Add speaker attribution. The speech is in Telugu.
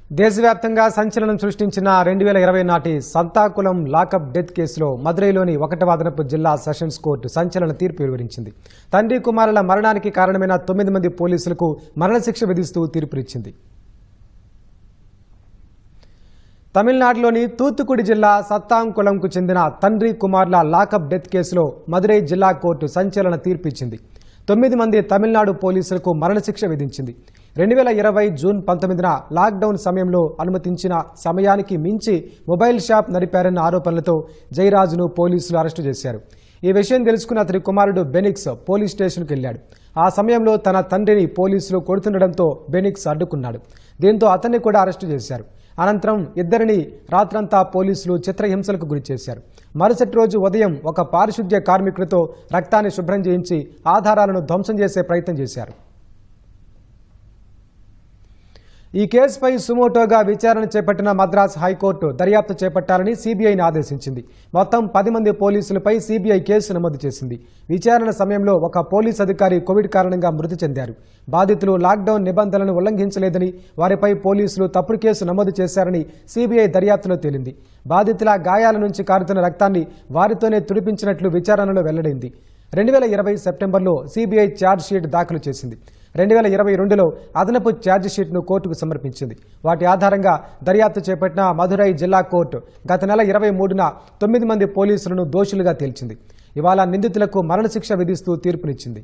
Speaker 1: దేశవ్యాప్తంగా సంచలనం సృష్టించిన 2020 నాటి సంతాకులం లాకప్ డెత్ కేసులో మదురైలోని 1వ అదనపు జిల్లా సెషన్స్ కోర్టు సంచలన తీర్పు వెలువరించింది. తండ్రి కుమారుల మరణానికి కారణమైన 9 మంది పోలీసులకు మరణశిక్ష విధిస్తూ తీర్పునిచ్చింది. తమిళనాడులోని తూత్తుకుడి జిల్లా సత్తాంకుళంకు చెందిన తండ్రి కుమారుల లాకప్ డెత్ కేసులో మదురై జిల్లా కోర్టు సంచలన తీర్పు ఇచ్చింది. 9 మంది తమిళనాడు పోలీసులకు మరణశిక్ష విధించింది. 2020 జూన్ 19న లాక్డౌన్ సమయంలో అనుమతించిన సమయానికి మించి మొబైల్ షాప్ నడిపారన్న ఆరోపణలతో జయరాజును పోలీసులు అరెస్టు చేశారు. ఈ విషయం తెలుసుకున్న అతని కుమారుడు బెనిక్స్ పోలీస్ స్టేషన్కు వెళ్లాడు. ఆ సమయంలో తన తండ్రిని పోలీసులు కొడుతుండటంతో బెనిక్స్ అడ్డుకున్నాడు. దీంతో అతన్ని కూడా అరెస్టు చేశారు. అనంతరం ఇద్దరిని రాత్రంతా పోలీసులు చిత్రహింసలకు గురిచేశారు. మరుసటి రోజు ఉదయం ఒక పారిశుద్ధ్య కార్మికుడితో రక్తాన్ని శుభ్రం చేయించి ఆధారాలను ధ్వంసం చేసే ప్రయత్నం చేశారు. ఈ కేసుపై సుమోటోగా విచారణ చేపట్టిన మద్రాస్ హైకోర్టు దర్యాప్తు చేపట్టాలని సిబిఐని ఆదేశించింది. మొత్తం 10 మంది పోలీసులపై సిబిఐ కేసు నమోదు చేసింది. విచారణ సమయంలో ఒక పోలీస్ అధికారి కోవిడ్ కారణంగా మృతి చెందారు. బాధితులు లాక్డౌన్ నిబంధనలను ఉల్లంఘించలేదని, వారిపై పోలీసులు తప్పుడు కేసు నమోదు చేశారని సిబిఐ దర్యాప్తులో తేలింది. బాధితుల గాయాల నుంచి కారుతున్న రక్తాన్ని వారితోనే తుడిపించినట్లు విచారణలో వెల్లడైంది. 2020 సెప్టెంబర్లో సిబిఐ ఛార్జ్షీట్ దాఖలు చేసింది. 2022లో అదనపు ఛార్జ్షీట్ను కోర్టుకు సమర్పించింది. వాటి ఆధారంగా దర్యాప్తు చేపట్టిన మదురై జిల్లా కోర్టు గత నెల 23న 9 మంది పోలీసులను దోషులుగా తేల్చింది. ఇవాళ నిందితులకు మరణశిక్ష విధిస్తూ తీర్పునిచ్చింది.